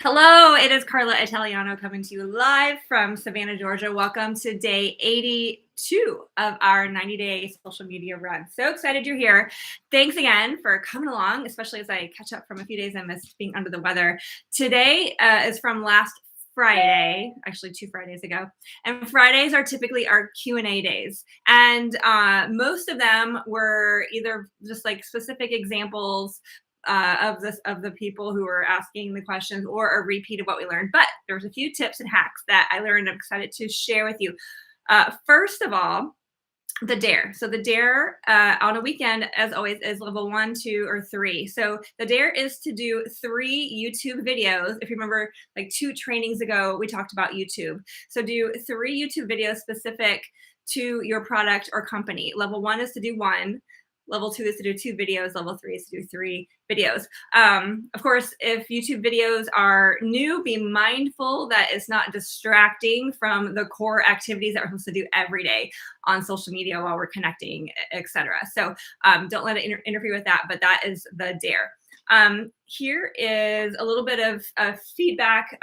Hello, it is Carla Italiano coming to you live from Savannah, Georgia. Welcome to day 82 of our 90-day social media run. So excited you're here. Thanks again for coming along, especially as I catch up from a few days I missed being under the weather. Today is from last Friday, actually 2 Fridays ago. And Fridays are typically our Q&A days. And most of them were either just like specific examples of the people who were asking the questions or a repeat of what we learned. But there's a few tips and hacks that I learned. I'm excited to share with you. First of all, the dare. So the dare on a weekend, as always, is level 1, 2, or 3. So the dare is to do 3 YouTube videos. If you remember, like 2 trainings ago, we talked about YouTube. So do 3 YouTube videos specific to your product or company. Level 1 is to do 1. Level 2 is to do 2 videos. Level 3 is to do 3 videos. Of course, if YouTube videos are new, be mindful that it's not distracting from the core activities that we're supposed to do every day on social media while we're connecting, etc. So don't let it interfere with that, but that is the dare. Here is a little bit of feedback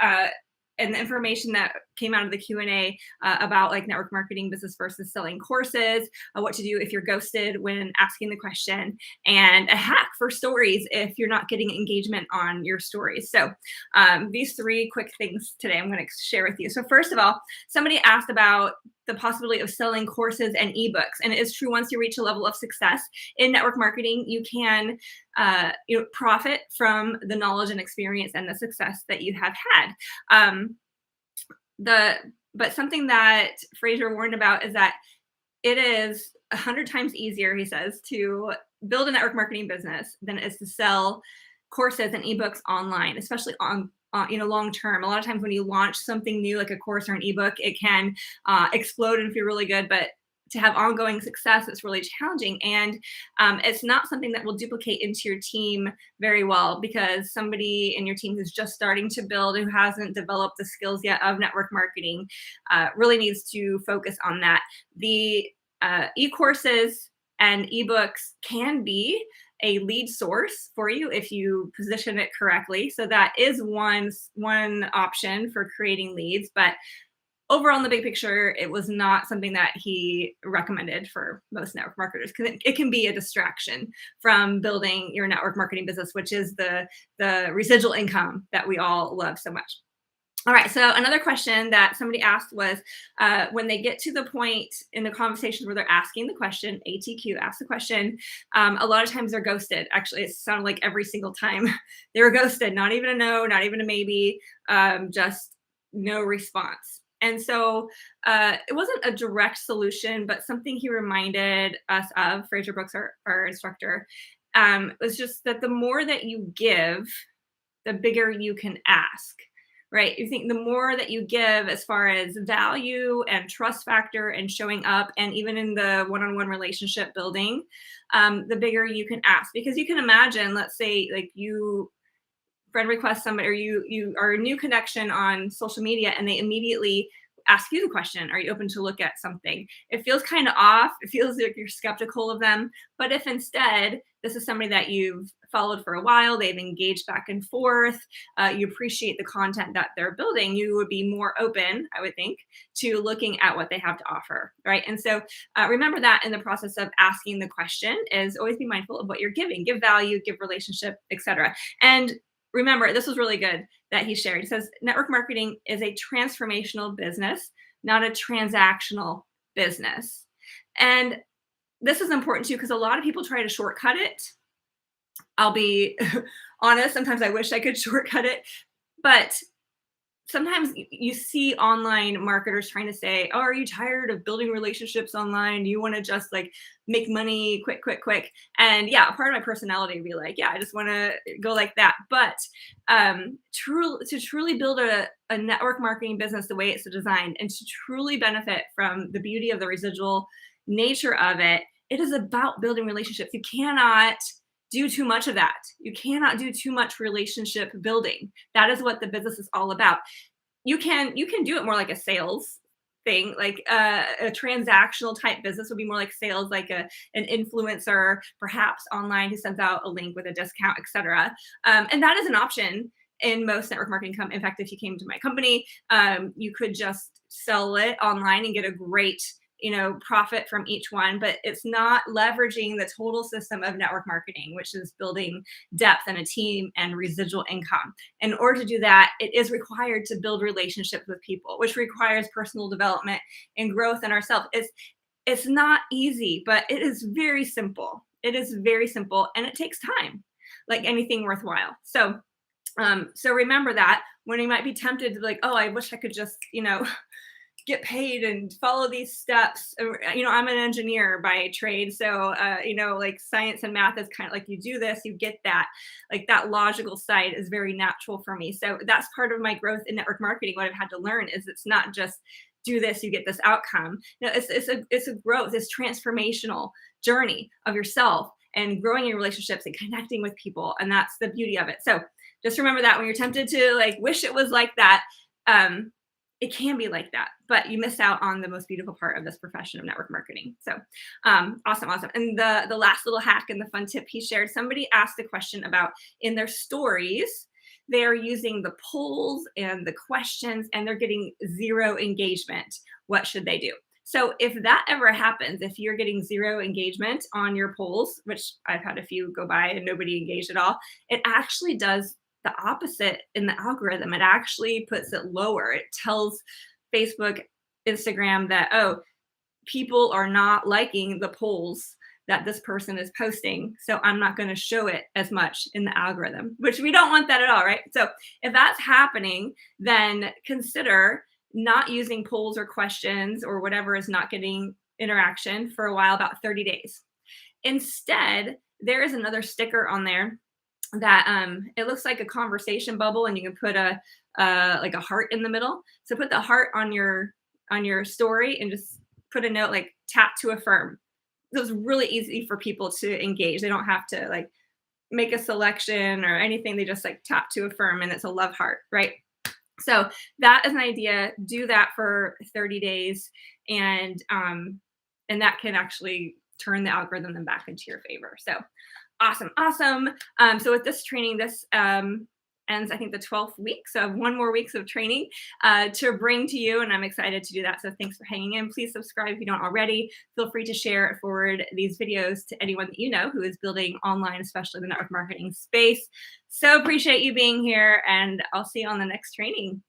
and the information that came out of the Q&A about like network marketing business versus selling courses, what to do if you're ghosted when asking the question, and a hack for stories if you're not getting engagement on your stories. So these 3 quick things today I'm going to share with you. So first of all, somebody asked about the possibility of selling courses and ebooks. And it is true, once you reach a level of success in network marketing, you can profit from the knowledge and experience and the success that you have had. But something that Fraser warned about is that it is 100 times easier, he says, to build a network marketing business than it is to sell courses and ebooks online, especially on long term. A lot of times when you launch something new, like a course or an ebook, it can explode and feel really good, but to have ongoing success, it's really challenging. And it's not something that will duplicate into your team very well, because somebody in your team who's just starting to build, who hasn't developed the skills yet of network marketing, really needs to focus on that. The e-courses and ebooks can be a lead source for you if you position it correctly. So that is one option for creating leads, but overall, in the big picture, it was not something that he recommended for most network marketers, because it can be a distraction from building your network marketing business, which is the residual income that we all love so much. All right, so another question that somebody asked was, when they get to the point in the conversations where they're asking the question, ATQ, ask the question, a lot of times they're ghosted. Actually, it sounded like every single time they were ghosted, not even a no, not even a maybe, just no response. And so it wasn't a direct solution, but something he reminded us of, Fraser Brooks, our instructor, was just that the more that you give, the bigger you can ask, right? You think the more that you give as far as value and trust factor and showing up, and even in the one-on-one relationship building, the bigger you can ask. Because you can imagine, let's say like you friend request somebody, or you are a new connection on social media, and they immediately ask you the question, are you open to look at something? It feels kind of off. It feels like you're skeptical of them. But if instead this is somebody that you've followed for a while, they've engaged back and forth, you appreciate the content that they're building, you would be more open, I would think, to looking at what they have to offer, right? And so remember that in the process of asking the question is always be mindful of what you're giving. Give value, give relationship, etc. And remember, this was really good that he shared. He says, network marketing is a transformational business, not a transactional business. And this is important too, because a lot of people try to shortcut it. I'll be honest, sometimes I wish I could shortcut it, but sometimes you see online marketers trying to say, oh, are you tired of building relationships online? Do you want to just like make money quick, quick, quick? And yeah, part of my personality would be like, yeah, I just want to go like that. But to truly build a network marketing business the way it's designed, and to truly benefit from the beauty of the residual nature of it, it is about building relationships. You cannot do too much of that. You cannot do too much relationship building. That is what the business is all about. You can do it more like a sales thing, like a transactional type business would be more like sales, like an influencer, perhaps online, who sends out a link with a discount, etc. And that is an option. in most network marketing in fact, if you came to my company, you could just sell it online and get a great profit from each one, but it's not leveraging the total system of network marketing, which is building depth and a team and residual income. In order to do that, it is required to build relationships with people, which requires personal development and growth in ourselves. It's not easy, but it is very simple. It is very simple, and it takes time, like anything worthwhile. So remember that when you might be tempted to be like, oh, I wish I could just, get paid and follow these steps. I'm an engineer by trade. So, like science and math is kind of like you do this, you get that, like that logical side is very natural for me. So that's part of my growth in network marketing. What I've had to learn is it's not just do this, you get this outcome. It's a growth, this transformational journey of yourself and growing your relationships and connecting with people. And that's the beauty of it. So just remember that when you're tempted to like wish it was like that, it can be like that, but you miss out on the most beautiful part of this profession of network marketing. So awesome. And the last little hack and the fun tip he shared, somebody asked a question about in their stories, they're using the polls and the questions and they're getting zero engagement. What should they do? So if that ever happens, if you're getting zero engagement on your polls, which I've had a few go by and nobody engaged at all, it actually does the opposite in the algorithm. It actually puts it lower. It tells Facebook, Instagram that, oh, people are not liking the polls that this person is posting. So I'm not going to show it as much in the algorithm, which we don't want that at all, right? So if that's happening, then consider not using polls or questions or whatever is not getting interaction for a while, about 30 days. Instead, there is another sticker on there that it looks like a conversation bubble, and you can put a like a heart in the middle. So put the heart on your story and just put a note like tap to affirm. So it's really easy for people to engage. They don't have to like make a selection or anything. They just like tap to affirm, and it's a love heart, right? So that is an idea. Do that for 30 days, and that can actually turn the algorithm then back into your favor. So awesome. So with this training, this ends, I think, the 12th week. So I have one more weeks of training to bring to you, and I'm excited to do that. So thanks for hanging in. Please subscribe if you don't already. Feel free to share or forward these videos to anyone that you know who is building online, especially the network marketing space. So appreciate you being here, and I'll see you on the next training.